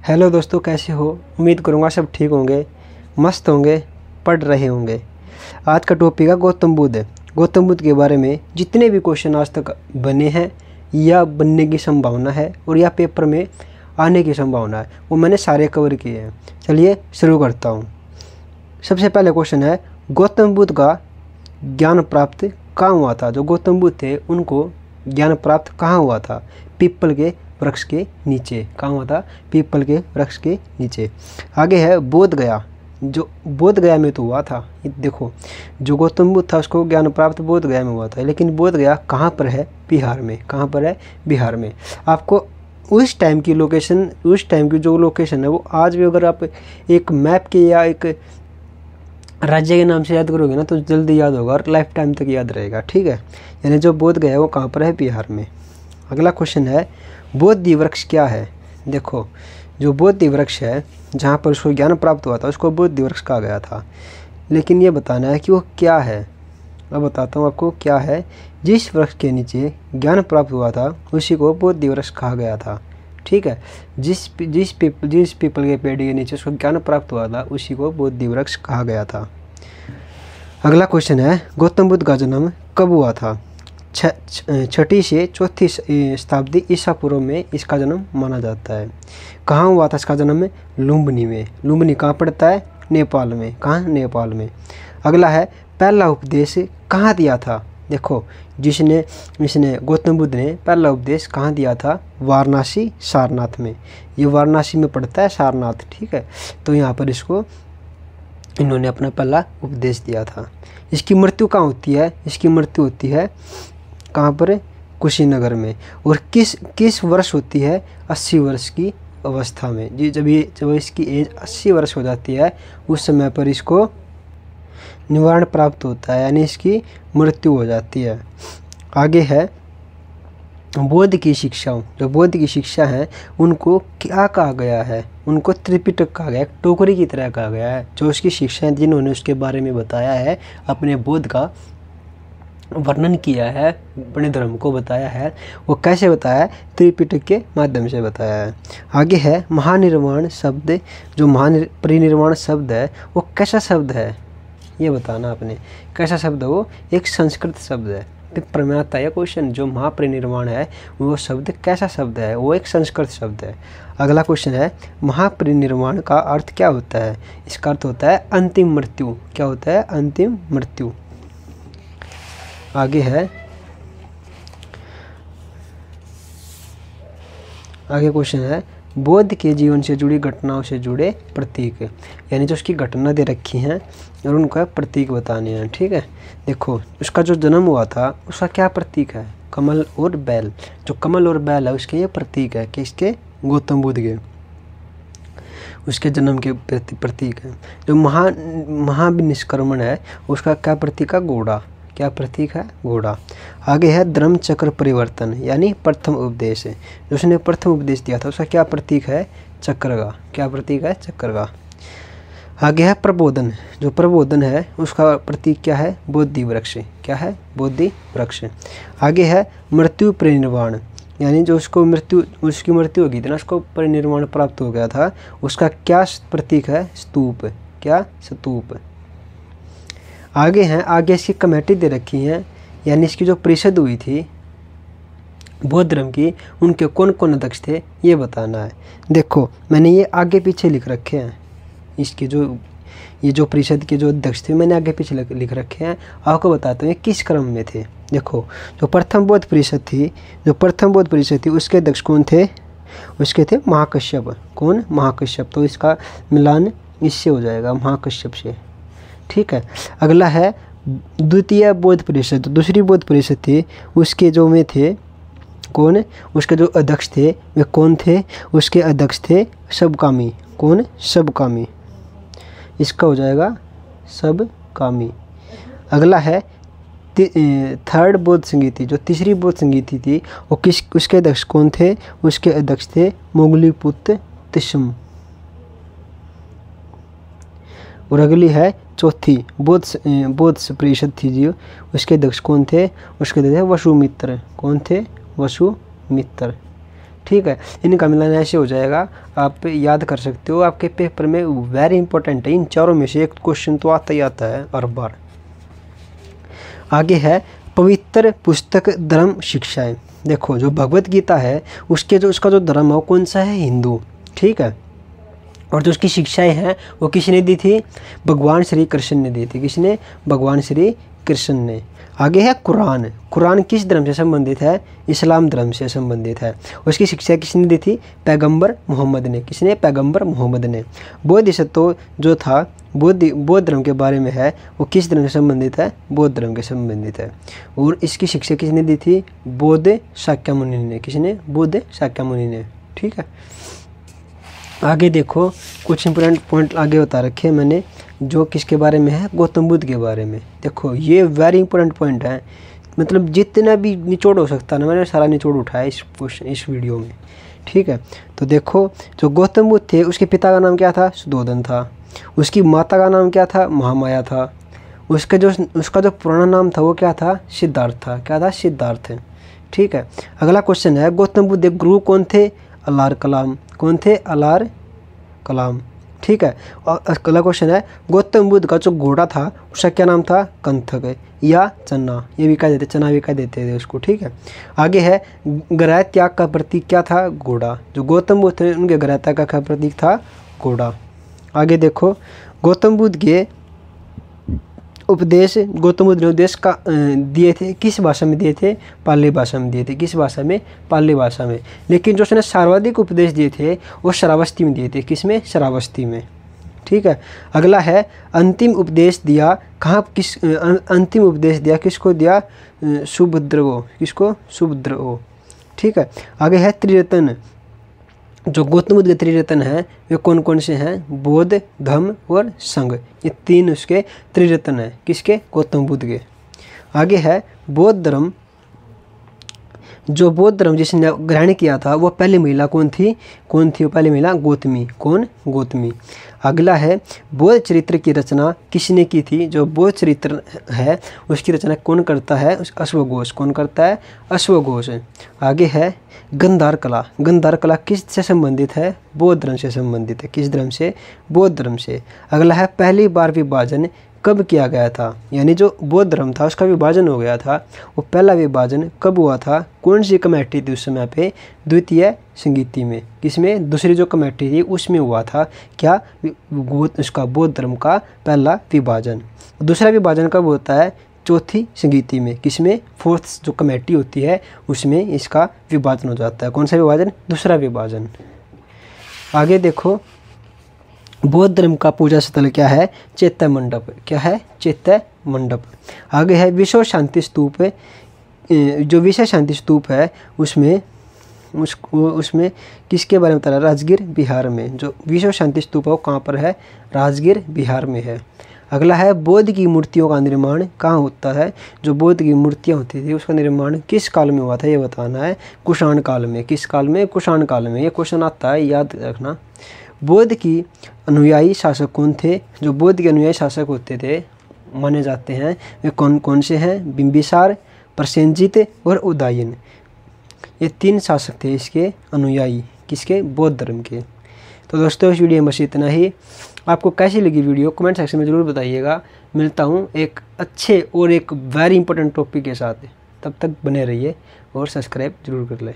Hello दोस्तों, कैसे हो? उम्मीद करूँगा सब ठीक होंगे, मस्त होंगे, पढ़ रहे होंगे। आज का टॉपिक है गौतम बुद्ध। गौतम बुद्ध के बारे में जितने भी क्वेश्चन आज तक बने हैं या बनने की संभावना है और या पेपर में आने की संभावना है, वो मैंने सारे कवर किए हैं। चलिए शुरू करता हूँ। सबसे पहले क्वेश्चन है, गौतम बुद्ध का ज्ञान प्राप्त कहाँ हुआ था? जो गौतम बुद्ध थे उनको ज्ञान प्राप्त कहाँ हुआ था? पीपल के वृक्ष के नीचे। कहाँ हुआ था? पीपल के वृक्ष के नीचे। आगे है बोध गया। जो बोध गया में तो हुआ था, देखो जो गौतम बुद्ध था उसको ज्ञान प्राप्त बोध गया में हुआ था, लेकिन बोध गया कहाँ पर है? बिहार में। कहाँ पर है? बिहार में। आपको उस टाइम की लोकेशन, उस टाइम की जो लोकेशन है वो आज भी अगर आप एक मैप के या एक राज्य के नाम से याद करोगे ना तो जल्दी याद होगा और लाइफ टाइम तक याद रहेगा। ठीक है, यानी जो बोध गया है वो कहाँ पर है? बिहार में। अगला क्वेश्चन है, बोधि वृक्ष क्या है? देखो जो बोधि वृक्ष है जहाँ पर उसको ज्ञान प्राप्त हुआ था उसको बोधि वृक्ष कहा गया था, लेकिन ये बताना है कि वो क्या है। मैं बताता हूँ आपको क्या है। जिस वृक्ष के नीचे ज्ञान प्राप्त हुआ था उसी को बोधि वृक्ष कहा गया था। ठीक है, जिस पीपल के पेड़ के नीचे उसको ज्ञान प्राप्त हुआ था उसी को बोधि वृक्ष कहा गया था। अगला क्वेश्चन है, गौतम बुद्ध का जन्म कब हुआ था? 6ठी से 4थी शताब्दी ईसा पूर्व में इसका जन्म माना जाता है। कहाँ हुआ था इसका जन्म? लुम्बिनी में। लुम्बिनी कहाँ पड़ता है? नेपाल में। कहाँ? नेपाल में। अगला है, पहला उपदेश कहाँ दिया था? देखो इसने गौतम बुद्ध ने पहला उपदेश कहाँ दिया था? वाराणसी सारनाथ में। ये वाराणसी में पड़ता है सारनाथ। ठीक है, तो यहाँ पर इसको इन्होंने अपना पहला उपदेश दिया था। इसकी मृत्यु कहाँ होती है? इसकी मृत्यु होती है कहाँ पर? कुशीनगर में। और किस वर्ष होती है? 80 वर्ष की अवस्था में। जी जब इसकी एज 80 वर्ष हो जाती है उस समय पर इसको निवारण प्राप्त होता है, यानी इसकी मृत्यु हो जाती है। आगे है, बौद्ध की शिक्षाओं। जो बौद्ध की शिक्षा है उनको क्या कहा गया है? उनको त्रिपिटक कहा गया है, टोकरी की तरह कहा गया है। जो उसकी शिक्षाएं जिन्होंने उसके बारे में बताया है, अपने बौद्ध का वर्णन किया है, अपने धर्म को बताया है, वो कैसे बताया है? त्रिपिटक के माध्यम से बताया है। आगे है, महानिर्वाण शब्द। जो महापरिनिर्वाण शब्द है वो कैसा शब्द है? ये बताना आपने। कैसा शब्द है वो? एक संस्कृत शब्द है। पेपर में आता है क्वेश्चन, जो महापरिनिर्वाण है वो शब्द कैसा शब्द है? वो एक संस्कृत शब्द है। अगला क्वेश्चन है, महापरिनिर्वाण का अर्थ क्या होता है? इसका अर्थ होता है अंतिम मृत्यु। क्या होता है? अंतिम मृत्यु। आगे है, आगे क्वेश्चन है, बौद्ध के जीवन से जुड़ी घटनाओं से जुड़े प्रतीक। यानी जो उसकी घटना दे रखी हैं और उनका प्रतीक बताने हैं। ठीक है, देखो उसका जो जन्म हुआ था उसका क्या प्रतीक है? कमल और बैल। जो कमल और बैल है उसके ये प्रतीक है कि इसके गौतम बुद्ध के उसके जन्म के प्रतीक है। जो महाविनिष्क्रमण है उसका क्या प्रतीक है? घोड़ा। क्या प्रतीक है? घोड़ा। आगे है, धर्म चक्र परिवर्तन यानी प्रथम उपदेश। जो उसने प्रथम उपदेश दिया था उसका क्या प्रतीक है? चक्र का। क्या प्रतीक है? चक्र का। आगे है, प्रबोधन। जो प्रबोधन है उसका प्रतीक क्या है? बोधि वृक्ष। क्या है? बोधि वृक्ष। आगे है, मृत्यु परिनिर्वाण। यानी जो उसकी मृत्यु होगी थी ना, उसको परिनिर्वाण प्राप्त हो गया था, उसका क्या प्रतीक है? स्तूप। क्या? स्तूप। आगे हैं, आगे इसकी कमेटी दे रखी हैं, यानी इसकी जो परिषद हुई थी बौद्ध धर्म की, उनके कौन कौन अध्यक्ष थे ये बताना है। देखो मैंने ये आगे पीछे लिख रखे हैं। इसके जो परिषद के जो अध्यक्ष थे मैंने आगे पीछे लिख रखे हैं। आपको बताते हैं किस क्रम में थे। देखो जो प्रथम बौद्ध परिषद थी उसके अध्यक्ष कौन थे? उसके थे महाकश्यप। कौन? महाकश्यप। तो इसका मिलान इससे हो जाएगा, महाकश्यप से। ठीक है, अगला है, द्वितीय बौद्ध परिषद। दूसरी बौद्ध परिषद थी उसके जो में थे कौन? उसके जो अध्यक्ष थे वे कौन थे? उसके अध्यक्ष थे सबकामी। कौन? सबकामी। इसका हो जाएगा सबकामी। अगला है, थर्ड बौद्ध संगीति। जो तीसरी बौद्ध संगीति थी वो उसके अध्यक्ष कौन थे? उसके अध्यक्ष थे मोगलीपुत्र तिस्म। और अगली है चौथी बौद्ध परिषद थी जी, उसके अध्यक्ष कौन थे? उसके अध्यक्ष वसुमित्र। कौन थे? वसुमित्र। ठीक है। इनका मिलान ऐसे हो जाएगा, आप याद कर सकते हो, आपके पेपर में वेरी इंपॉर्टेंट है। इन चारों में से एक क्वेश्चन तो आता ही आता है हर बार। आगे है पवित्र पुस्तक धर्म शिक्षाएं। देखो जो भगवत गीता है उसका जो धर्म है वो कौन सा है? हिंदू, ठीक है। और जो उसकी शिक्षाएं हैं वो किसने दी थी? भगवान श्री कृष्ण ने दी थी। किसने? भगवान श्री कृष्ण ने। आगे है कुरान। कुरान किस धर्म से संबंधित है? इस्लाम धर्म से संबंधित है। उसकी शिक्षा किसने दी थी? पैगंबर मोहम्मद ने। किसने? पैगंबर मोहम्मद ने। बोधिसत्व जो था बौद्ध धर्म के बारे में है, वो किस धर्म से संबंधित है? बौद्ध धर्म के संबंधित है। और इसकी शिक्षा किसने दी थी? बौद्ध शाक्यमुनि ने। किसने? बौद्ध शाक्यमुनि ने, ठीक है। आगे देखो कुछ इंपॉर्टेंट पॉइंट आगे बता रखे हैं मैंने, जो किसके बारे में है? गौतम बुद्ध के बारे में। देखो ये वेरी इंपॉर्टेंट पॉइंट है, मतलब जितना भी निचोड़ हो सकता है ना, मैंने सारा निचोड़ उठाया इस वीडियो में, ठीक है। तो देखो जो गौतम बुद्ध थे उसके पिता का नाम क्या था? सुद्धोधन था। उसकी माता का नाम क्या था? महामाया था। उसका जो पुराना नाम था वो क्या था? सिद्धार्थ था। क्या था? सिद्धार्थ, ठीक है। अगला क्वेश्चन है गौतम बुद्ध के गुरु कौन थे? अलार कलाम। कौन थे? अलार कलाम, ठीक है। और अगला क्वेश्चन है गौतम बुद्ध का जो घोड़ा था उसका क्या नाम था? कंथक या चना, ये भी कह देते, चना भी कह देते थे उसको, ठीक है। आगे है गृह त्याग का प्रतीक क्या था? घोड़ा। जो गौतम बुद्ध थे उनके गृह त्याग का प्रतीक था घोड़ा। आगे देखो गौतम बुद्ध के उपदेश, गौतम बुद्ध ने उपदेश का दिए थे, किस भाषा में दिए थे? पाली भाषा में दिए थे। किस भाषा में? पाली भाषा में। लेकिन जो उसने सर्वाधिक उपदेश दिए थे वो श्रावस्ती में दिए थे। किस में? श्रावस्ती में, ठीक है। अगला है अंतिम उपदेश दिया कहाँ? अंतिम उपदेश दिया किसको दिया? सुभद्र को। किसको? सुभद्र को, ठीक है। आगे है त्रिरत्न। जो गौतम बुद्ध के त्रिरत्न हैं वे कौन कौन से हैं? बौद्ध, धम्म और संघ, ये तीन उसके त्रिरत्न हैं। किसके? गौतम बुद्ध के। आगे है बौद्ध धर्म। जो बौद्ध धर्म जिसने ग्रहण किया था वो पहली महिला कौन थी? कौन थी वो पहली महिला? गौतमी। कौन? गौतमी। अगला है बौद्ध चरित्र की रचना किसने की थी? जो बौद्ध चरित्र है उसकी रचना कौन करता है? अश्वघोष। कौन करता है? अश्वघोष। आगे है गंधार कला। गंधार कला किस से संबंधित है? बौद्ध धर्म से संबंधित है। किस धर्म से? बौद्ध धर्म से। अगला है पहली बार विभाजन कब किया गया था? यानी जो बौद्ध धर्म था उसका विभाजन हो गया था, वो पहला विभाजन कब हुआ था? कौन सी कमेटी थी उस समय पे? द्वितीय संगीति में। किसमें? दूसरी जो कमेटी थी उसमें हुआ था क्या? उसका बौद्ध धर्म का पहला विभाजन। दूसरा विभाजन कब होता है? चौथी संगीति में। किसमें? फोर्थ जो कमेटी होती है उसमें इसका विभाजन हो जाता है। कौन सा विभाजन? दूसरा विभाजन। आगे देखो बौद्ध धर्म का पूजा स्थल क्या है? चैत्य मंडप। क्या है? चैत्य मंडप। आगे है विश्व शांति स्तूप। जो विश्व शांति स्तूप है उसमें किसके बारे में बता रहा है? राजगीर बिहार में। जो विश्व शांति स्तूप है वो कहाँ पर है? राजगीर बिहार में है। अगला है बौद्ध की मूर्तियों का निर्माण कहाँ होता है? जो बौद्ध की मूर्तियाँ होती थी उसका निर्माण किस काल में हुआ था ये बताना है। कुषाण काल में। किस काल में? कुषाण काल में। ये क्वेश्चन आता है, याद रखना। बौद्ध की अनुयायी शासक कौन थे? जो बौद्ध के अनुयायी शासक होते थे माने जाते हैं वे कौन कौन से हैं? बिंबिसार, प्रसेनजित और उदयन। ये तीन शासक थे इसके अनुयायी। किसके? बौद्ध धर्म के। तो दोस्तों इस वीडियो में बस इतना ही। आपको कैसी लगी वीडियो कमेंट सेक्शन में ज़रूर बताइएगा। मिलता हूँ एक अच्छे और एक वेरी इंपॉर्टेंट टॉपिक के साथ। तब तक बने रहिए और सब्सक्राइब जरूर कर लें।